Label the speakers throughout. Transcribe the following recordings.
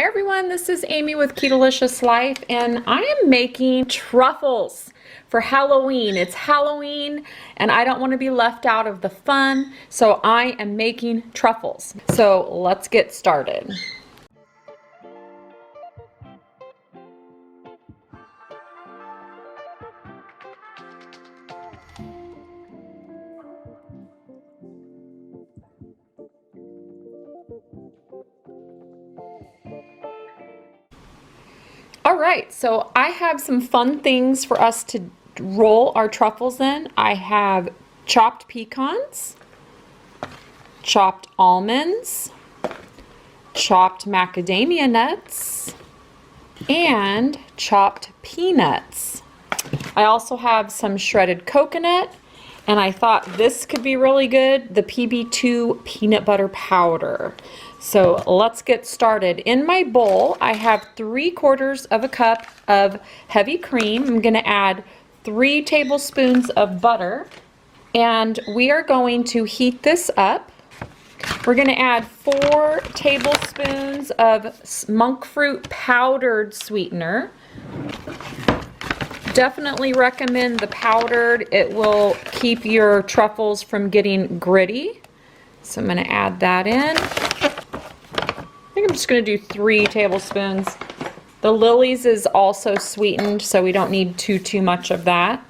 Speaker 1: everyone, this is Amy with KETOLISCIOUS Life, and I am making truffles for Halloween. It's Halloween and I don't want to be left out of the fun, so I am making truffles. So let's get started. Alright, so I have some fun things for us to roll our truffles in. I have chopped pecans, chopped almonds, chopped macadamia nuts, and chopped peanuts. I also have some shredded coconut, and I thought this could be really good, the PB2 peanut butter powder. So let's get started. In my bowl, I have 3/4 of a cup of heavy cream. I'm going to add 3 tablespoons of butter, and we are going to heat this up. We're going to add 4 tablespoons of monk fruit powdered sweetener. Definitely recommend the powdered. It will keep your truffles from getting gritty. So I'm going to add that in. I think I'm just going to do 3 tablespoons. The Lily's is also sweetened, so we don't need too much of that.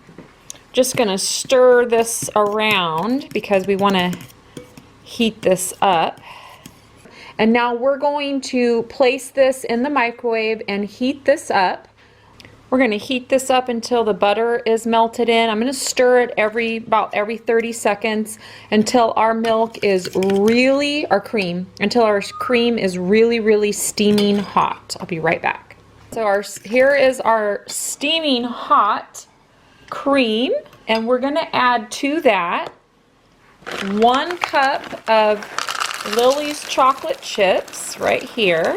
Speaker 1: Just going to stir this around because we want to heat this up. And now we're going to place this in the microwave and heat this up. We're going to heat this up until the butter is melted in. I'm going to stir it about every 30 seconds until our milk is really, until our cream is really steaming hot. I'll be right back. So here is our steaming hot cream, and we're going to add to that 1 cup of Lily's chocolate chips right here.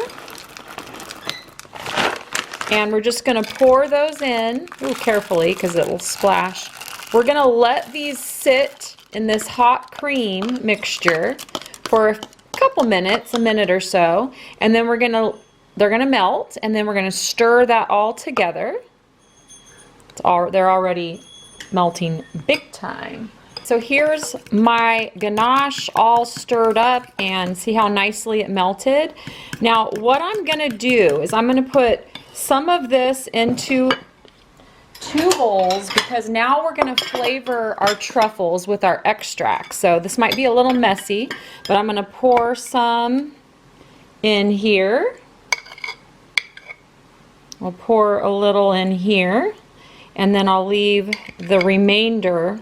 Speaker 1: And we're just going to pour those in carefully because it will splash. We're going to let these sit in this hot cream mixture for a couple minutes, a minute or so, and then they're going to melt, and then we're going to stir that all together. They're already melting big time. So here's my ganache all stirred up, and see how nicely it melted. Now what I'm going to do is I'm going to put some of this into 2 bowls because now we're going to flavor our truffles with our extract. So this might be a little messy, but I'm going to pour some in here. I'll pour a little in here, and then I'll leave the remainder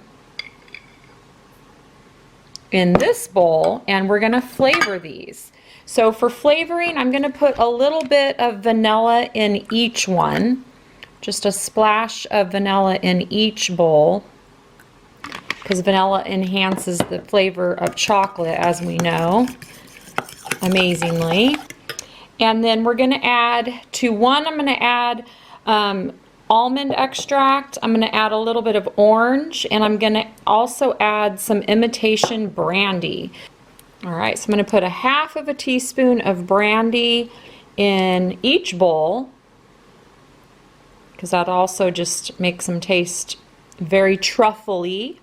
Speaker 1: in this bowl, and we're going to flavor these. So for flavoring, I'm going to put a little bit of vanilla in each one, just a splash of vanilla in each bowl, because vanilla enhances the flavor of chocolate, as we know, amazingly. And then we're going to add to one, I'm going to add almond extract. I'm going to add a little bit of orange, and I'm going to also add some imitation brandy. All right, so I'm going to put 1/2 teaspoon of brandy in each bowl because that also just makes them taste very truffly.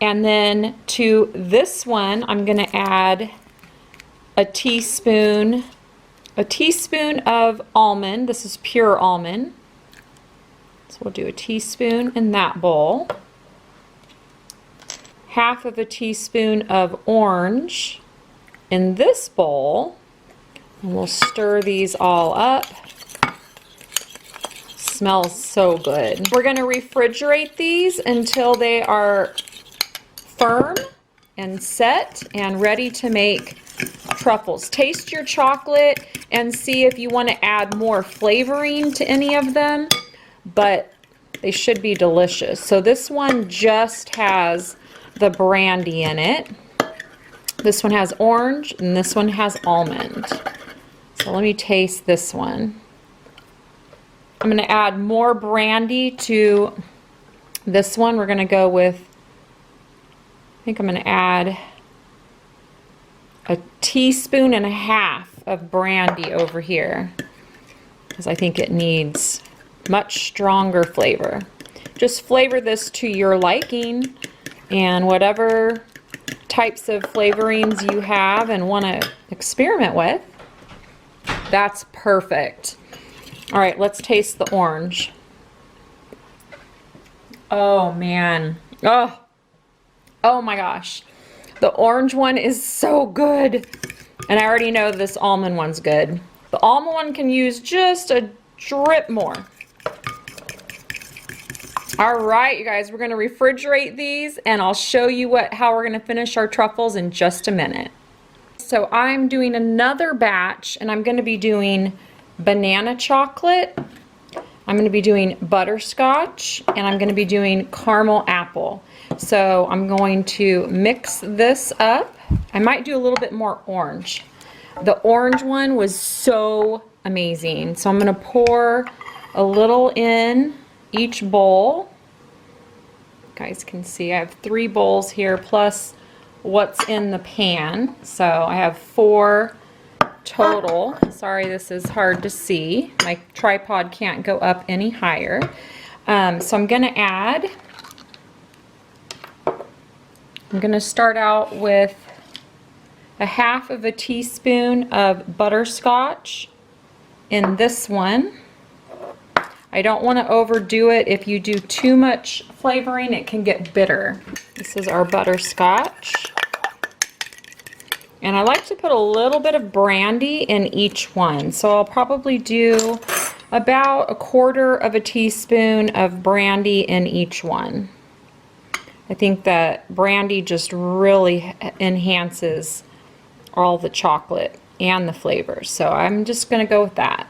Speaker 1: And then to this one, I'm going to add a teaspoon of almond. This is pure almond. So we'll do a teaspoon in that bowl. 1/2 teaspoon of orange in this bowl, and we'll stir these all up. Smells so good. We're going to refrigerate these until they are firm and set and ready to make truffles. Taste your chocolate and see if you want to add more flavoring to any of them, but they should be delicious. So this one just has the brandy in it. This one has orange, and this one has almond. So let me taste this one. I'm going to add more brandy to this one. We're going to go with, I think I'm going to add 1.5 teaspoons of brandy over here because I think it needs much stronger flavor. Just flavor this to your liking, and whatever types of flavorings you have and want to experiment with, that's perfect. All right, let's taste the orange. Oh man. Oh my gosh. The orange one is so good. And I already know this almond one's good. The almond one can use just a drip more. All right, you guys, we're gonna refrigerate these and I'll show you how we're gonna finish our truffles in just a minute. So I'm doing another batch and I'm gonna be doing banana chocolate, I'm going to be doing butterscotch, and I'm going to be doing caramel apple. So I'm going to mix this up. I might do a little bit more orange. The orange one was so amazing. So I'm going to pour a little in each bowl. You guys can see I have 3 bowls here plus what's in the pan. So I have 4 total. Sorry, this is hard to see. My tripod can't go up any higher. So I'm going to start out with a 1/2 teaspoon of butterscotch in this one. I don't want to overdo it. If you do too much flavoring, it can get bitter. This is our butterscotch. And I like to put a little bit of brandy in each one. So I'll probably do about 1/4 teaspoon of brandy in each one. I think that brandy just really enhances all the chocolate and the flavors. So I'm just going to go with that.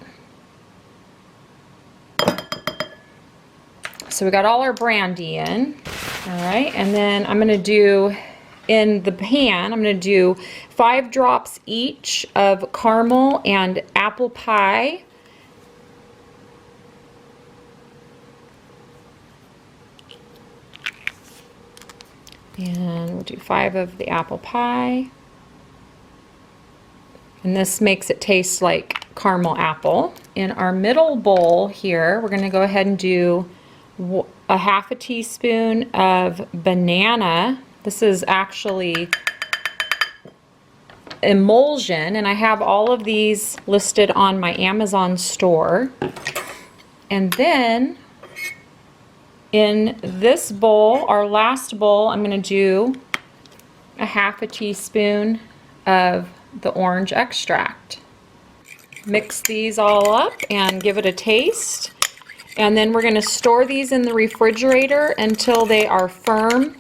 Speaker 1: So we got all our brandy in. All right, and then I'm going to do, in the pan, I'm going to do 5 drops each of caramel and apple pie. And we'll do 5 of the apple pie. And this makes it taste like caramel apple. In our middle bowl here, we're going to go ahead and do a 1/2 teaspoon of banana. This is actually emulsion, and I have all of these listed on my Amazon store. And then in this bowl, our last bowl, I'm going to do a 1/2 teaspoon of the orange extract. Mix these all up and give it a taste. And then we're going to store these in the refrigerator until they are firm.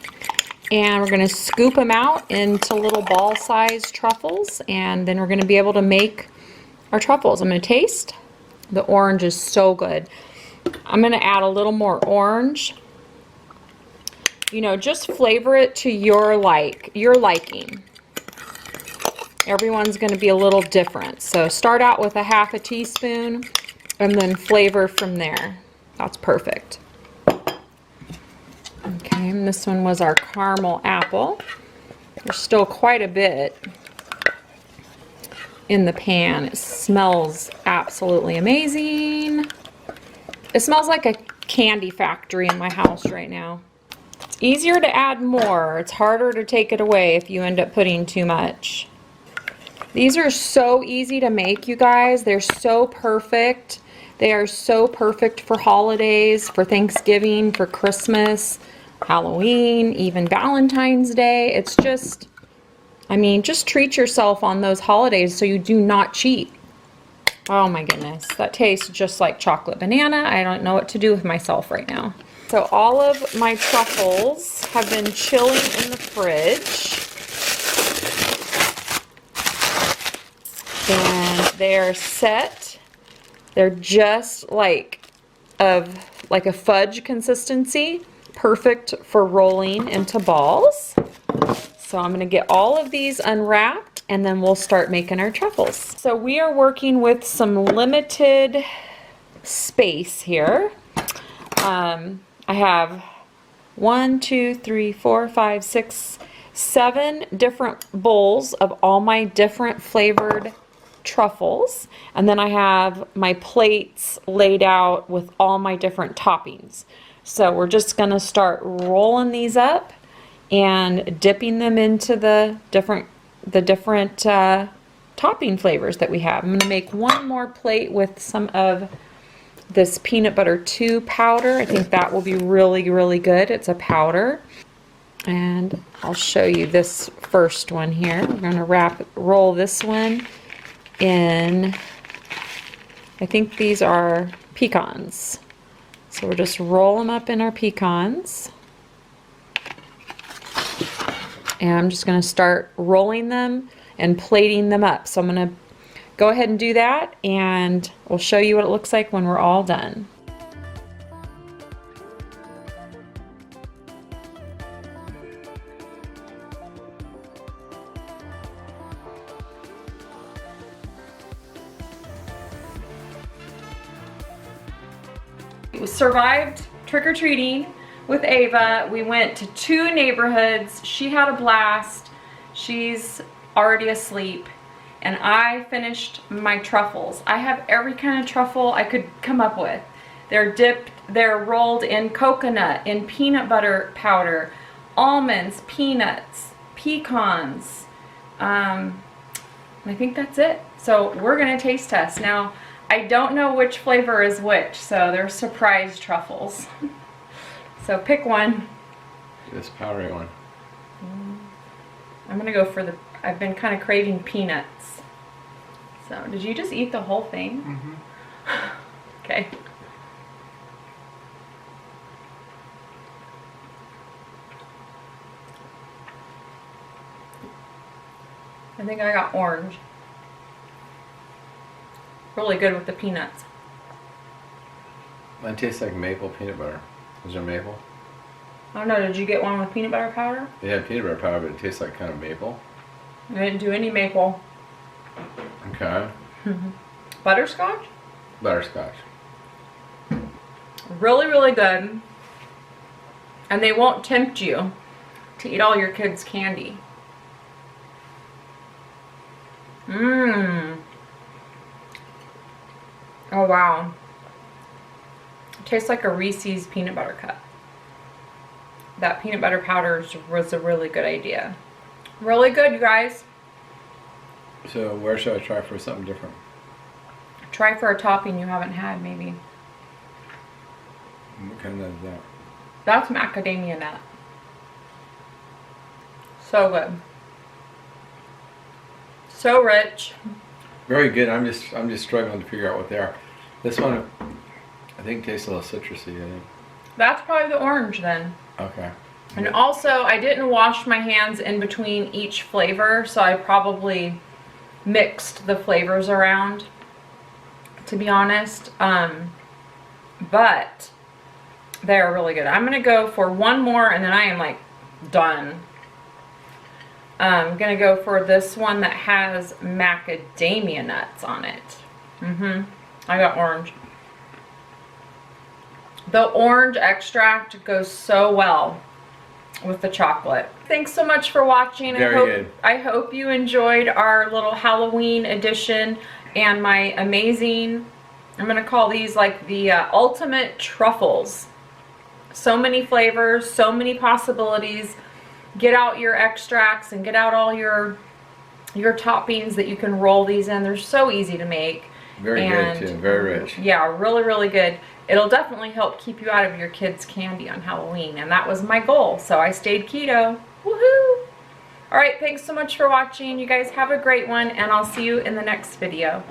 Speaker 1: And we're going to scoop them out into little ball-sized truffles, and then we're going to be able to make our truffles. I'm going to taste. The orange is so good. I'm going to add a little more orange. You know, just flavor it to your liking. Everyone's going to be a little different. So start out with a 1/2 teaspoon and then flavor from there. That's perfect. Okay, and this one was our caramel apple. There's still quite a bit in the pan. It smells absolutely amazing. It smells like a candy factory in my house right now. It's easier to add more. It's harder to take it away if you end up putting too much. These are so easy to make, you guys. They're so perfect. They are so perfect for holidays, for Thanksgiving, for Christmas, Halloween, even Valentine's Day. It's just, I mean, just treat yourself on those holidays so you do not cheat. Oh my goodness, that tastes just like chocolate banana. I don't know what to do with myself right now. So all of my truffles have been chilling in the fridge. And they're set. They're just like a fudge consistency. Perfect for rolling into balls. So I'm going to get all of these unwrapped and then we'll start making our truffles. So we are working with some limited space here. I have 1, 2, 3, 4, 5, 6, 7 different bowls of all my different flavored truffles, and then I have my plates laid out with all my different toppings. So we're just gonna start rolling these up and dipping them into the different topping flavors that we have. I'm gonna make one more plate with some of this peanut butter 2 powder. I think that will be really, really good. It's a powder. And I'll show you this first one here. We're gonna roll this one in, I think these are pecans. So we'll just roll them up in our pecans. And I'm just gonna start rolling them and plating them up. So I'm gonna go ahead and do that, and we'll show you what it looks like when we're all done. We survived trick-or-treating with Ava. We went to 2 neighborhoods. She had a blast. She's already asleep. And I finished my truffles. I have every kind of truffle I could come up with. They're dipped, they're rolled in coconut, in peanut butter powder, almonds, peanuts, pecans. I think that's it. So we're gonna taste test. Now, I don't know which flavor is which, so they're surprise truffles. So pick one.
Speaker 2: This powdery one.
Speaker 1: I'm gonna go for I've been kind of craving peanuts. So, did you just eat the whole thing? Mm-hmm. Okay. I think I got orange. Really good with the peanuts.
Speaker 2: Mine tastes like maple peanut butter. Is there maple?
Speaker 1: I don't know, did you get one with peanut butter powder?
Speaker 2: It had peanut butter powder, but it tastes like kind of maple.
Speaker 1: I didn't do any maple.
Speaker 2: Okay.
Speaker 1: Butterscotch?
Speaker 2: Butterscotch.
Speaker 1: Really, really good. And they won't tempt you to eat all your kids' candy. Mmm. Oh, wow. It tastes like a Reese's peanut butter cup. That peanut butter powder was a really good idea. Really good, you guys.
Speaker 2: So where should I try for something different?
Speaker 1: Try for a topping you haven't had, maybe.
Speaker 2: What kind of nut is that?
Speaker 1: That's macadamia nut. So good. So rich.
Speaker 2: Very good. I'm just struggling to figure out what they are. This one, I think, tastes a little citrusy. I think.
Speaker 1: That's probably the orange then.
Speaker 2: Okay.
Speaker 1: And also, I didn't wash my hands in between each flavor, so I probably mixed the flavors around, to be honest. But they're really good. I'm gonna go for one more, and then I am like done. I'm gonna go for this one that has macadamia nuts on it. I got orange. The orange extract goes so well with the chocolate. Thanks so much for watching. I hope you enjoyed our little Halloween edition and my amazing, I'm gonna call these like the ultimate truffles. So many flavors, so many possibilities. Get out your extracts and get out all your toppings that you can roll these in. They're so easy to make.
Speaker 2: Very good too, very rich.
Speaker 1: Yeah, really, really good. It'll definitely help keep you out of your kids' candy on Halloween, and that was my goal, so I stayed keto. Woohoo! Alright, thanks so much for watching. You guys have a great one, and I'll see you in the next video.